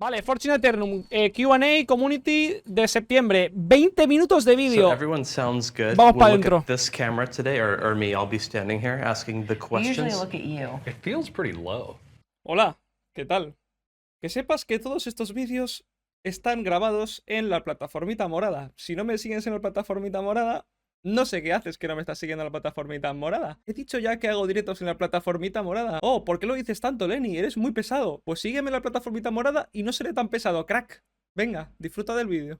Vale, Fortune Eternum, Q&A Community de septiembre. 20 minutos de vídeo. So everyone sounds good. Vamos para We'll look adentro. at this camera today, or me. I'll be standing here asking the I questions. usually look at you. It feels pretty low. Hola, ¿qué tal? Que sepas que todos estos vídeos están grabados en la plataformita morada. Si no me sigues en la plataformita morada, no sé qué haces que no me estás siguiendo en la plataformita morada. He dicho ya que hago directos en la plataformita morada. Oh, ¿por qué lo dices tanto, Lenny? Eres muy pesado. Pues sígueme en la plataformita morada y no seré tan pesado, crack. Venga, disfruta del vídeo.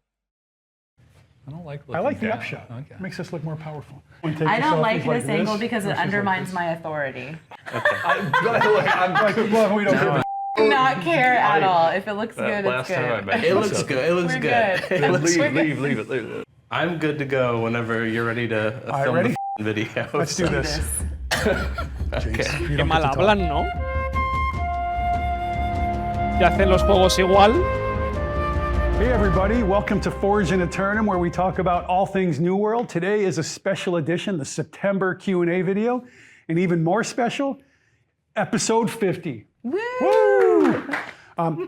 I don't like I like the down. upshot. Okay. Makes us look more powerful. I don't like this angle because it undermines my authority. We don't care. Do not care at all. If it looks good, it's Last time I good. met It looks good. It looks We're good. good. It looks We're good. good. Leave it. I'm good to go whenever you're ready to right, film ready? the video. Let's do this. Okay. You Qué don't mal get to talk. hablan, ¿no? Ya hacen los juegos igual. Hey everybody, welcome to Forge in Eternum, where we talk about all things New World. Today is a special edition, the September Q&A video, and even more special, episode 50. Woo!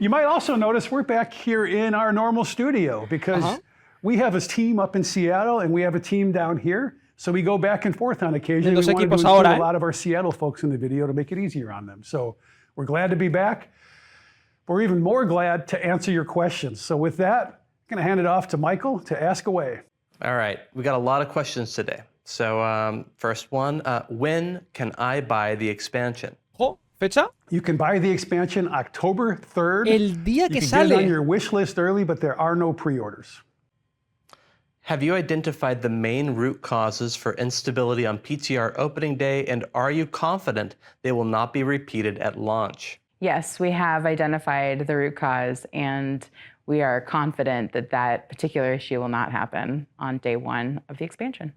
You might also notice we're back here in our normal studio because we have a team up in Seattle and we have a team down here. So we go back and forth on occasion. We Dos wanted to equipos include ahora, a lot of our Seattle folks in the video to make it easier on them. So we're glad to be back. We're even more glad to answer your questions. So with that, I'm going to hand it off to Michael to ask away. All right. We got a lot of questions today. So first one, when can I buy the expansion? Jo, ¿fecha? You can buy the expansion October 3rd. El día que you can get it on sale. your wish list early, but there are no pre-orders. Have you identified the main root causes for instability on PTR opening day, and are you confident they will not be repeated at launch? Yes, we have identified the root cause, and we are confident that that particular issue will not happen on day one of the expansion.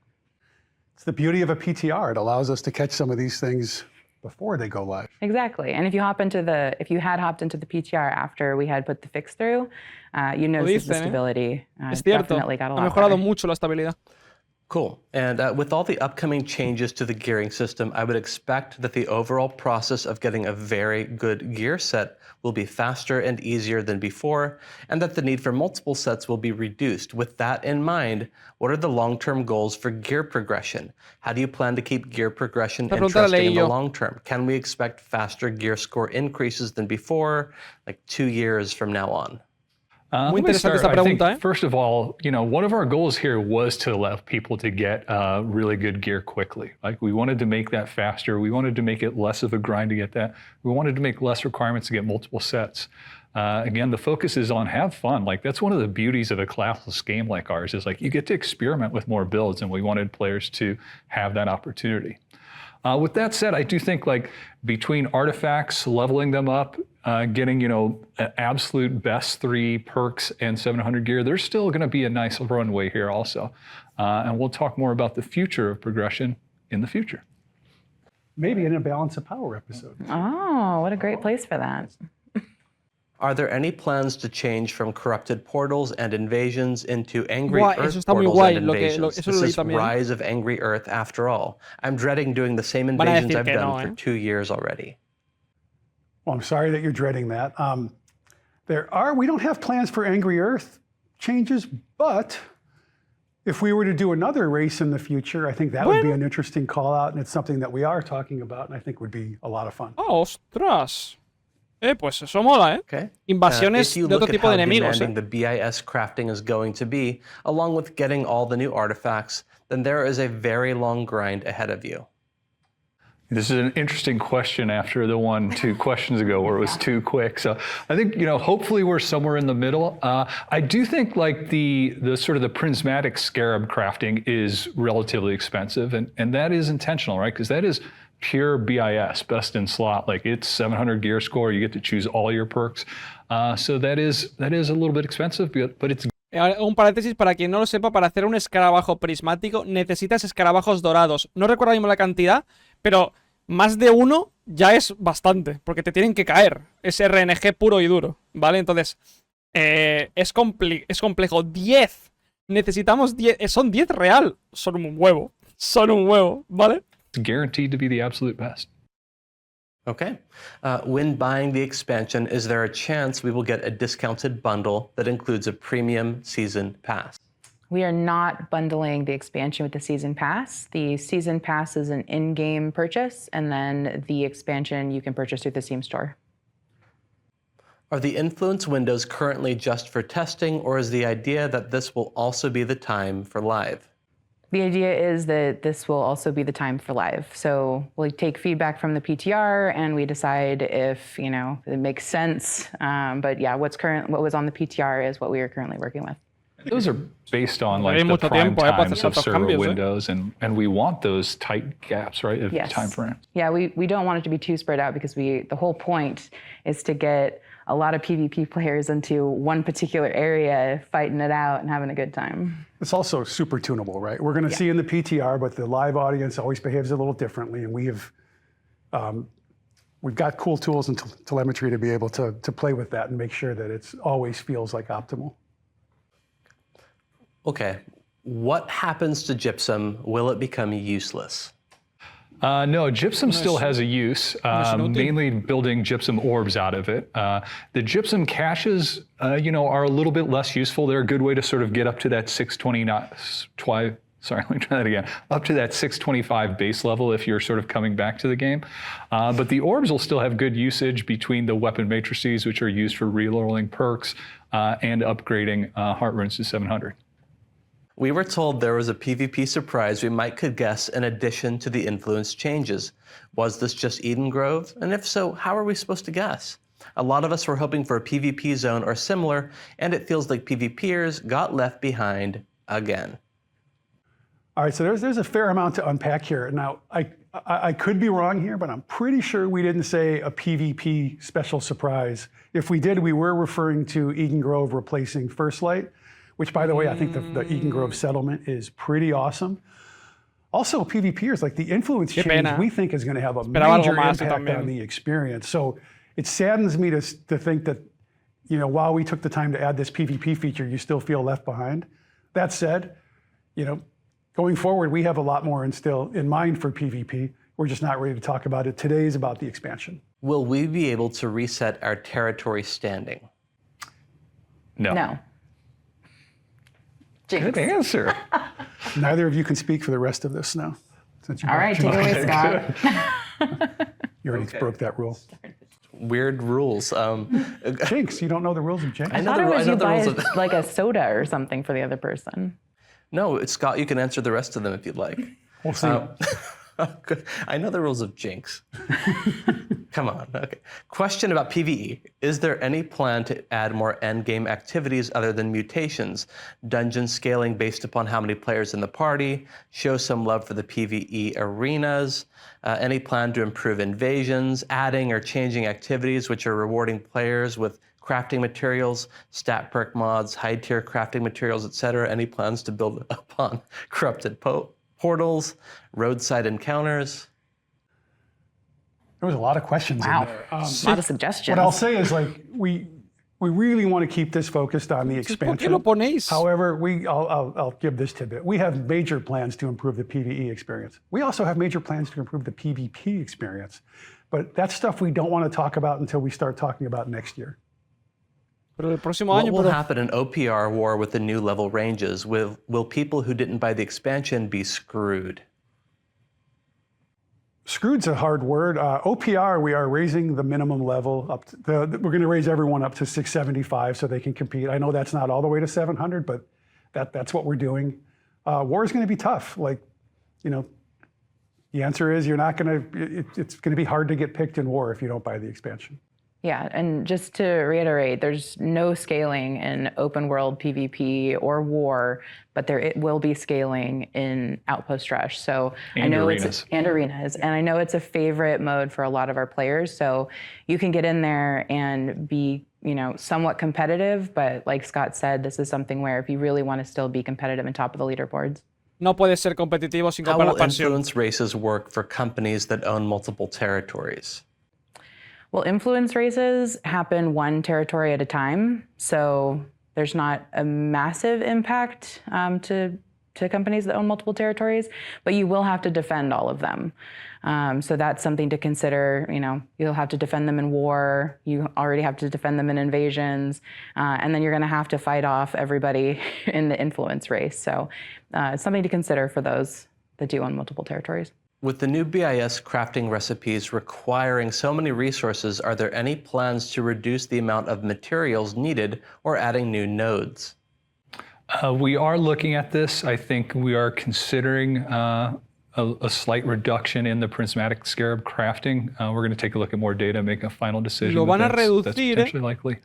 It's the beauty of a PTR. It allows us to catch some of these things before they go live. Exactly. And if you had hopped into the PTR after we had put the fix through, you notice the dicen, ¿eh? stability Es cierto. definitely got a Ha lot mejorado better. mucho la estabilidad. Cool. And with all the upcoming changes to the gearing system, I would expect that the overall process of getting a very good gear set will be faster and easier than before, and that the need for multiple sets will be reduced. With that in mind, what are the long-term goals for gear progression? How do you plan to keep gear progression Esta pregunta la interesting in leí the yo. long term? Can we expect faster gear score increases than before, like 2 years from now on? Muy Let me interesante esta start. I think, pregunta, ¿eh? first of all, one of our goals here was to allow people to get really good gear quickly. Like, we wanted to make that faster. We wanted to make it less of a grind to get that. We wanted to make less requirements to get multiple sets. Again, the focus is on have fun. Like, that's one of the beauties of a classless game like ours, is like you get to experiment with more builds, and we wanted players to have that opportunity. With that said, I do think like between artifacts, leveling them up, getting absolute best 3 perks and 700 gear, there's still going to be a nice runway here also. And we'll talk more about the future of progression in the future. Maybe in a Balance of Power episode. Oh, what a great place for that. Are there any plans to change from corrupted portals and invasions into angry Guay, earth eso está muy portals guay, and lo que- invasions? eso This lo leí is también. Rise of Angry Earth after all. I'm dreading doing the same Van a invasions decir I've que done no, for ¿eh? 2 years already. Well, I'm sorry that you're dreading that. We don't have plans for Angry Earth changes, but if we were to do another race in the future, I think that would be an interesting call out, and it's something that we are talking about, and I think would be a lot of fun. ¡Oh, ostras! Pues eso mola, ¿eh? Okay. Invasiones If you de otro look at tipo how de enemigos, demanding the BIS crafting is going to be, along with getting all the new artifacts, then there is a very long grind ahead of you. This is an interesting question after the one 2 questions ago where it was too quick. So I think, hopefully we're somewhere in the middle. I do think like the sort of the prismatic scarab crafting is relatively expensive, and that is intentional, right? Because that is pure BIS, best in slot. Like, it's 700 gear score. You get to choose all your perks. So that is a little bit expensive, but it's Un paréntesis para quien no lo sepa, para hacer un escarabajo prismático necesitas escarabajos dorados. No recuerdo mismo la cantidad, pero más de uno ya es bastante, porque te tienen que caer. Es RNG puro y duro, ¿vale? Entonces, es complejo. 10. Necesitamos 10. Son 10 real. Son un huevo. Son un huevo, ¿vale? guaranteed to be the absolute best. Okay. When buying the expansion, is there a chance we will get a discounted bundle that includes a premium season pass? We are not bundling the expansion with the season pass. The season pass is an in-game purchase, and then the expansion you can purchase through the Steam store. Are the influence windows currently just for testing, or is the idea that this will also be the time for live? The idea is that this will also be the time for live. So we'll take feedback from the PTR and we decide if, it makes sense. But yeah, what was on the PTR is what we are currently working with. Those are based on Hay the mucho prime tiempo, para times hacer of tantos server cambios, windows, and we want those tight gaps, right, of Yes. time frames. Yeah, we don't want it to be too spread out because the whole point is to get a lot of PvP players into one particular area, fighting it out and having a good time. It's also super tunable, right? We're going to see in the PTR, but the live audience always behaves a little differently, and we've got cool tools and telemetry to be able to play with that and make sure that it always feels like optimal. Okay. What happens to gypsum? Will it become useless? No, gypsum still has a use, mainly building gypsum orbs out of it. The gypsum caches, are a little bit less useful. They're a good way to sort of get up to that 620, sorry, let me try that again. Up to that 625 base level if you're sort of coming back to the game. But the orbs will still have good usage between the weapon matrices, which are used for rerolling perks and upgrading heart runes to 700. We were told there was a PvP surprise we could guess in addition to the influence changes. Was this just Eden Grove? And if so, how are we supposed to guess? A lot of us were hoping for a PvP zone or similar, and it feels like PvPers got left behind again. All right, so there's a fair amount to unpack here. Now, I could be wrong here, but I'm pretty sure we didn't say a PvP special surprise. If we did, we were referring to Eden Grove replacing First Light, which, by the way, I think the Eden Grove settlement is pretty awesome. Also, PvPers, like the influence change, we think is going to have a major impact on the experience. So it saddens me to think that, while we took the time to add this PvP feature, you still feel left behind. That said, going forward, we have a lot more in mind for PvP. We're just not ready to talk about it. Today is about the expansion. Will we be able to reset our territory standing? No. Good answer. Neither of you can speak for the rest of this now. All right, take it away, Scott. You already broke that rule. Weird rules. Jinx, you don't know the rules of Jinx? I thought it was you buy like a soda or something for the other person. No, it's Scott. You can answer the rest of them if you'd like. We'll see. I know the rules of Jinx. Come on. Okay. Question about PvE. Is there any plan to add more endgame activities other than mutations? Dungeon scaling based upon how many players in the party? Show some love for the PvE arenas? Any plan to improve invasions? Adding or changing activities which are rewarding players with crafting materials, stat perk mods, high tier crafting materials, etc.? Any plans to build upon corrupted portals, roadside encounters? There was a lot of questions in there. A lot of suggestions. What I'll say is, we really want to keep this focused on the expansion. However, I'll give this tidbit. We have major plans to improve the PvE experience. We also have major plans to improve the PvP experience. But that's stuff we don't want to talk about until we start talking about next year. What will happen in OPR war with the new level ranges? Will people who didn't buy the expansion be screwed? Screwed's a hard word. OPR, we are raising the minimum level up. We're going to raise everyone up to 675 so they can compete. I know that's not all the way to 700, but that's what we're doing. War is going to be tough. The answer is it's going to be hard to get picked in war if you don't buy the expansion. Yeah, and just to reiterate, there's no scaling in open world PvP or war, but it will be scaling in Outpost Rush. So I know arenas. And I know it's a favorite mode for a lot of our players. So you can get in there and be, somewhat competitive, but like Scott said, this is something where if you really want to still be competitive and top of the leaderboards. No puede ser competitivo sin comprar la expansión. How will influence races work for companies that own multiple territories? Well, influence races happen one territory at a time, so there's not a massive impact to to companies that own multiple territories, but you will have to defend all of them. So that's something to consider. You know, you'll have to defend them in war. You already have to defend them in invasions, and then you're going to have to fight off everybody in the influence race. So it's something to consider for those that do own multiple territories. With the new BIS crafting recipes requiring so many resources, are there any plans to reduce the amount of materials needed or adding new nodes? We are looking at this. I think we are considering a slight reduction in the prismatic scarab crafting. We're going to take a look at more data, make a final decision. Lo van a That's reducir, potentially likely.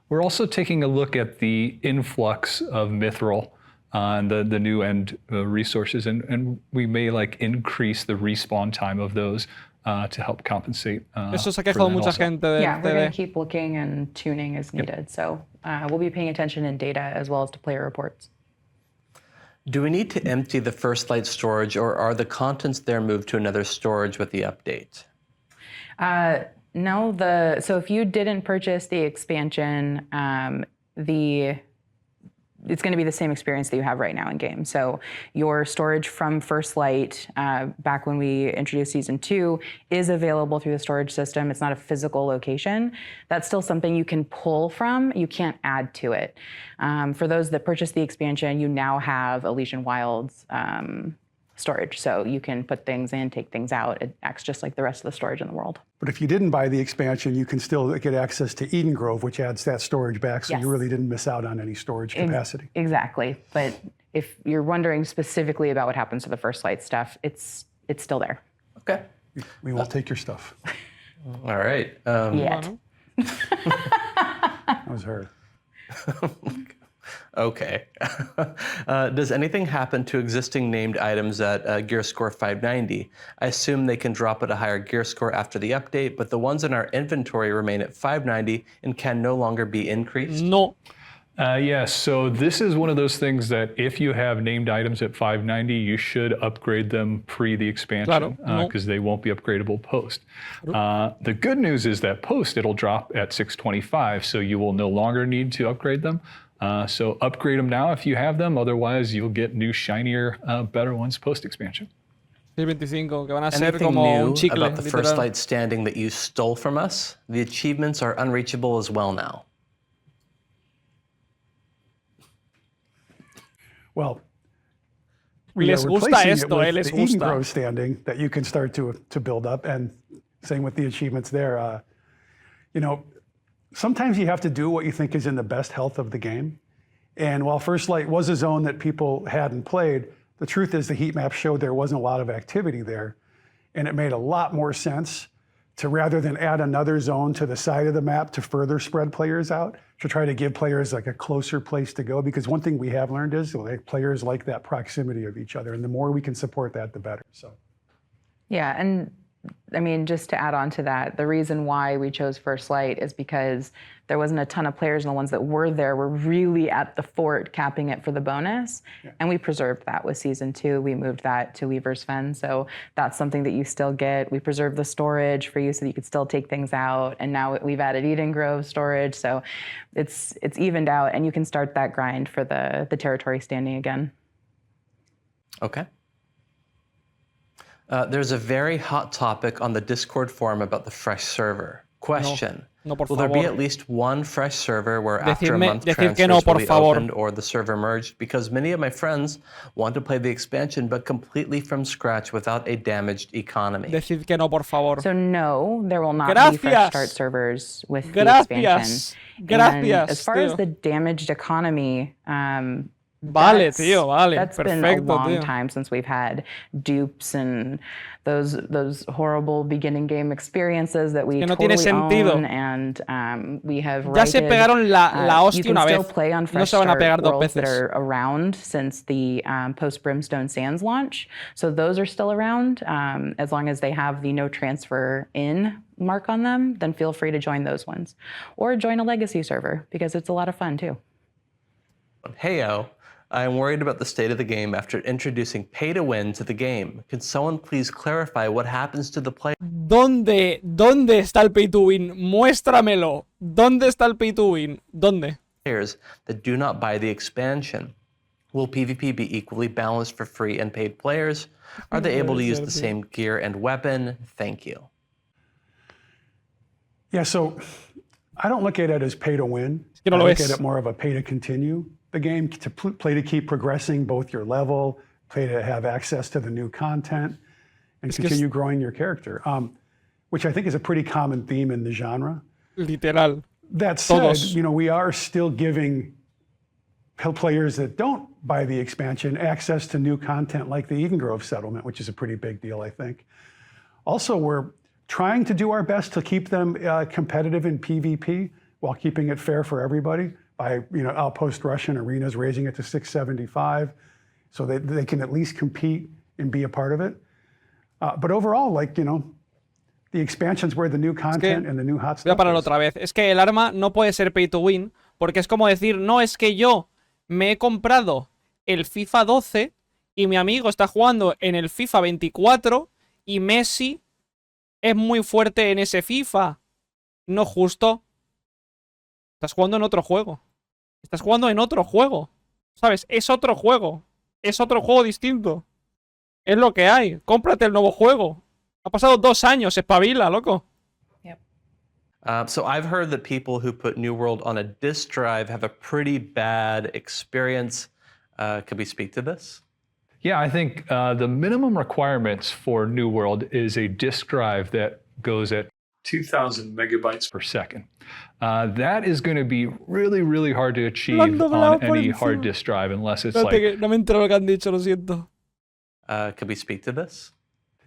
We're also taking a look at the influx of mithril and the new end resources, and we may like increase the respawn time of those to help compensate. Eso se ha for quejado that mucha also. gente del Yeah, we're going CD. to keep looking and tuning as needed. So we'll be paying attention in data as well as to player reports. Do we need to empty the First Light storage, or are the contents there moved to another storage with the update? No, so if you didn't purchase the expansion, it's going to be the same experience that you have right now in game. So your storage from First Light, back when we introduced Season 2, is available through the storage system. It's not a physical location. That's still something you can pull from. You can't add to it. For those that purchased the expansion, you now have Elysian Wilds storage. So you can put things in, take things out. It acts just like the rest of the storage in the world. But if you didn't buy the expansion, you can still get access to Eden Grove, which adds that storage back, so Yes. you really didn't miss out on any storage capacity. Exactly. But if you're wondering specifically about what happens to the First Light stuff, it's still there. Okay. We won't take your stuff. All right. Yet. That was her. Okay. Does anything happen to existing named items at gear score 590? I assume they can drop at a higher gear score after the update, but the ones in our inventory remain at 590 and can no longer be increased? No. Yes, so this is one of those things that if you have named items at 590, you should upgrade them pre the expansion, because they won't be upgradable post. The good news is that post, it'll drop at 625, so you will no longer need to upgrade them. So upgrade them now if you have them, otherwise you'll get new, shinier, better ones post-expansion. 625, que van a ser Anything como new un chicle, about the First literal. Light standing that you stole from us? The achievements are unreachable as well now. Well, we Les are gusta replacing esto, it with les the Eden gusta. Grove standing that you can start to build up, and same with the achievements there. You know, sometimes you have to do what you think is in the best health of the game. And while First Light was a zone that people hadn't played, the truth is the heat map showed there wasn't a lot of activity there. And it made a lot more sense to, rather than add another zone to the side of the map to further spread players out, to try to give players like a closer place to go. Because one thing we have learned is like, players like that proximity of each other. And the more we can support that, the better. So. Yeah, and I mean, just to add on to that, the reason why we chose First Light is because there wasn't a ton of players, and the ones that were there were really at the fort capping it for the bonus. Yeah. And we preserved that with Season 2. We moved that to Weaver's Fen. So that's something that you still get. We preserved the storage for you so that you could still take things out. And now we've added Eden Grove storage. So it's evened out, and you can start that grind for the territory standing again. Okay. There's a very hot topic on the Discord forum about the fresh server. Question. No, por Will there be favor. at least one fresh server where after a Decidme- month decid transfers que no, will por be favor. opened or the server merged? Because many of my friends want to play the expansion, but completely from scratch without a damaged economy. Decid que no, por favor. So no, there will not be Gracias. fresh start servers with the Gracias. expansion. Gracias, And as far as tío. the damaged economy, Vale, tío, vale. That's been a Perfecto, long tío. time since we've had dupes and those horrible beginning game experiences that we que no totally tiene sentido. own, and we have Ya se righted, pegaron la you hostia can una still vez. play on No fresh se van a start pegar dos worlds that veces. are around since the post Brimstone Sands launch. So those are still around. As long as they have the no transfer in mark on them, then feel free to join those ones. Or join a legacy server, because it's a lot of fun too. Heyo, I am worried about the state of the game after introducing pay to win to the game. Can someone please clarify what happens to the player ¿Dónde está el pay to win? Muéstramelo. ¿Dónde está el pay to win? ¿Dónde? that do not buy the expansion? Will PvP be equally balanced for free and paid players? Are they able to use the same gear and weapon? Thank you. Yeah, so I don't look at it as pay to win. que no I lo look es. at it more of a pay to continue the game, to play to keep progressing both your level, play to have access to the new content, and continue growing your character, which I think is a pretty common theme in the genre. Literal. That said, Todos. we are still giving players that don't buy the expansion access to new content like the Eden Grove settlement, which is a pretty big deal, I think. Also, we're trying to do our best to keep them competitive in PvP while keeping it fair for everybody by, outpost Russian arenas, raising it to 675 so that they can at least compete and be a part of it. But overall, the expansion's where the new content and the new hot stuff Voy a parar is. otra vez. Es que el arma no puede ser pay to win, porque es como decir, no, es que yo me he comprado el FIFA 12 y mi amigo está jugando en el FIFA 24 y Messi es muy fuerte en ese FIFA. No justo. Estás jugando en otro juego. Estás jugando en otro juego. ¿Sabes? Es otro juego. Es otro juego distinto. Es lo que hay. Cómprate el nuevo juego. Ha pasado 2 años. Espabila, loco. So I've heard that people who put New World on a disk drive have a pretty bad experience. Could we speak to this? Yeah, I think the minimum requirements for New World is a disk drive that goes at 2,000 megabytes per second. That is going to be really, really hard to achieve on any hard disk drive unless it's like... No me entero lo que han dicho, lo siento. Could we speak to this?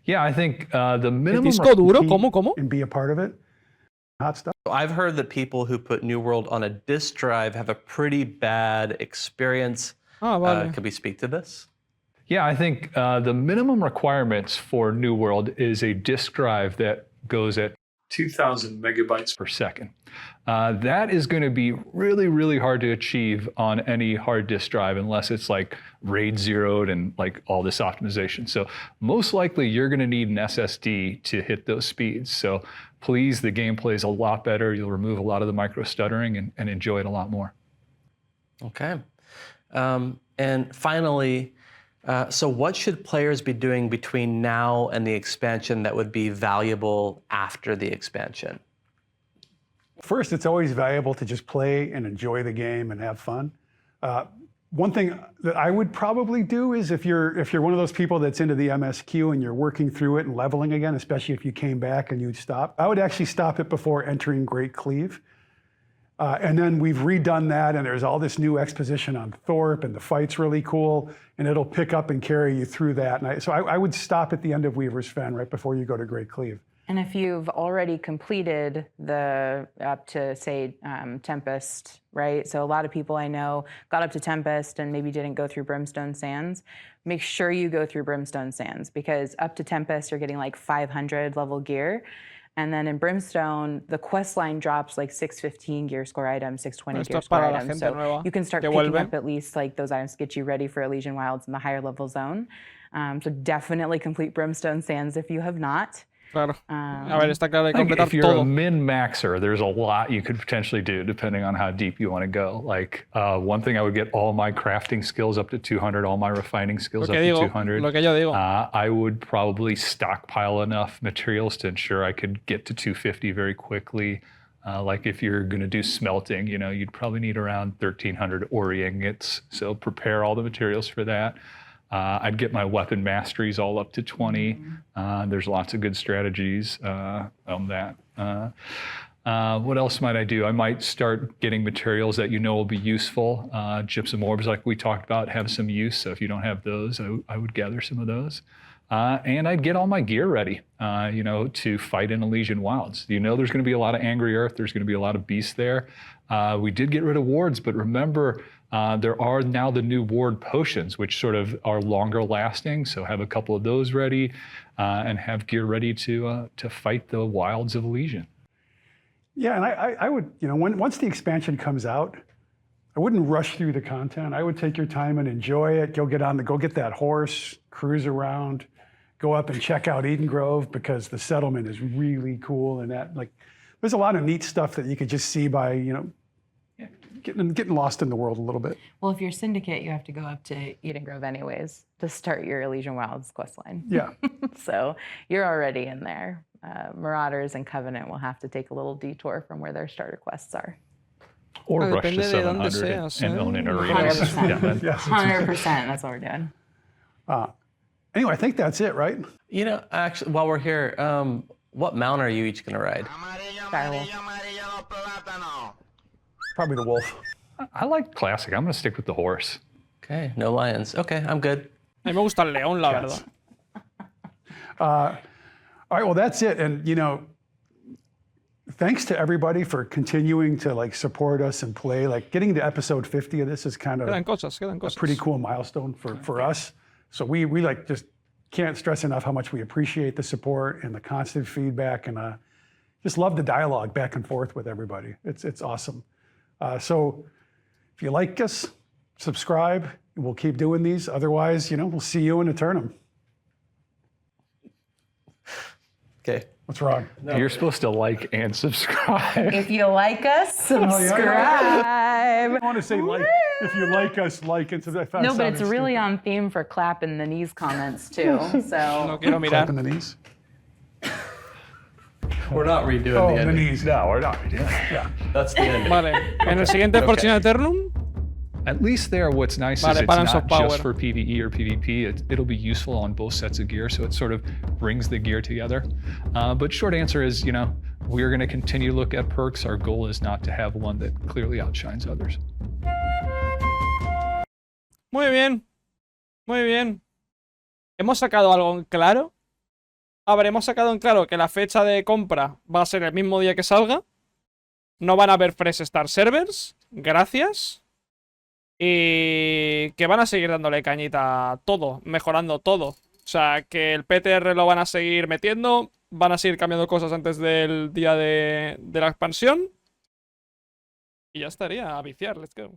Yeah, I think the ¿El minimum... disco duro? ¿Cómo? And be a part of it. Hot stuff. So I've heard that people who put New World on a disk drive have a pretty bad experience. Ah, vale. Could we speak to this? Yeah, I think the minimum requirements for New World is a disk drive that goes at 2,000 megabytes per second. That is going to be really, really hard to achieve on any hard disk drive unless it's like RAID zeroed and like all this optimization. So most likely you're going to need an SSD to hit those speeds. So please, the gameplay is a lot better. You'll remove a lot of the micro stuttering and enjoy it a lot more. Okay. And finally, so what should players be doing between now and the expansion that would be valuable after the expansion? First, it's always valuable to just play and enjoy the game and have fun. One thing that I would probably do is if you're one of those people that's into the MSQ and you're working through it and leveling again, especially if you came back and you'd stop, I would actually stop it before entering Great Cleave. And then we've redone that, and there's all this new exposition on Thorpe, and the fight's really cool, and it'll pick up and carry you through that. And so I would stop at the end of Weaver's Fen right before you go to Great Cleave. And if you've already completed the up to, say, Tempest, right? So a lot of people I know got up to Tempest and maybe didn't go through Brimstone Sands. Make sure you go through Brimstone Sands, because up to Tempest, you're getting like 500 level gear. And then in Brimstone, the quest line drops like 615 gear score items, 620 Esto gear es score para la items. gente So nueva you can start que picking vuelve. up at least like those items to get you ready for Elysian Wilds in the higher level zone. So definitely complete Brimstone Sands if you have not. Claro. A ver, está claro, hay que Like, completar if you're todo. a min-maxer, there's a lot you could potentially do depending on how deep you want to go. Like one thing, I would get all my crafting skills up to 200, all my refining skills up to 200. Lo que yo digo. I would probably stockpile enough materials to ensure I could get to 250 very quickly. Like if you're going to do smelting, you'd probably need around 1,300 ori ingots. So prepare all the materials for that. I'd get my weapon masteries all up to 20. There's lots of good strategies on that. What else might I do? I might start getting materials that will be useful. Gypsum orbs, like we talked about, have some use. So if you don't have those, I would gather some of those. And I'd get all my gear ready, to fight in Elysian Wilds. There's going to be a lot of Angry Earth. There's going to be a lot of beasts there. We did get rid of wards, but remember, there are now the new ward potions, which sort of are longer lasting. So have a couple of those ready, and have gear ready to fight the wilds of Elysian. Yeah, and I would, once the expansion comes out, I wouldn't rush through the content. I would take your time and enjoy it. Go get that horse, cruise around, go up and check out Eden Grove, because the settlement is really cool, and there's a lot of neat stuff that you could just see by, getting lost in the world a little bit. Well, if you're syndicate, you have to go up to Eden Grove anyways to start your Elysian Wilds quest line. Yeah. So you're already in there. Marauders and Covenant will have to take a little detour from where their starter quests are. Or rush to depende de dónde 700 seas, and own an 100%. arena. Yes. 100%. That's what we're doing. Anyway, I think that's it, right? You know, actually, while we're here, what mount are you each going to ride? Direwolf. Probably the wolf. I like classic. I'm going to stick with the horse. Okay, no lions. Okay, I'm good. A mí me gusta el león, la verdad. All right, well, that's it. And, you know, thanks to everybody for continuing to like support us and play. Like getting to episode 50 of this is kind of Quedan cosas, quedan a cosas. pretty cool milestone for us. So we like just can't stress enough how much we appreciate the support and the constant feedback, and just love the dialogue back and forth with everybody. It's awesome. So if you like us, subscribe, and we'll keep doing these. Otherwise, you know, we'll see you in Eternum. Okay. What's wrong? You're supposed to like and subscribe. If you like us, subscribe. I want to say like, if you like us, like and subscribe. No, but it's really on theme for clap in the knees comments too. So No quiero mirar. Clapping the knees. We're not redoing Oh, the the ending. knees. No, we're not. Yeah. That's the ending. Vale, en el siguiente Okay. Fortune Eternum, At least there, what's nice Vale, is it's balance not of power. just for PvE or PvP. It'll be useful on both sets of gear, so it sort of brings the gear together. But short answer is, you know, we're going to continue to look at perks. Our goal is not to have one that clearly outshines others. muy bien, muy bien. ¿Hemos sacado algo en claro? A ver, hemos sacado en claro que la fecha de compra va a ser el mismo día que salga. No van a haber Fresh Start Servers. Gracias. Y que van a seguir dándole cañita a todo, mejorando todo. O sea, que el PTR lo van a seguir metiendo. Van a seguir cambiando cosas antes del día de la expansión. Y ya estaría, a viciar, let's go.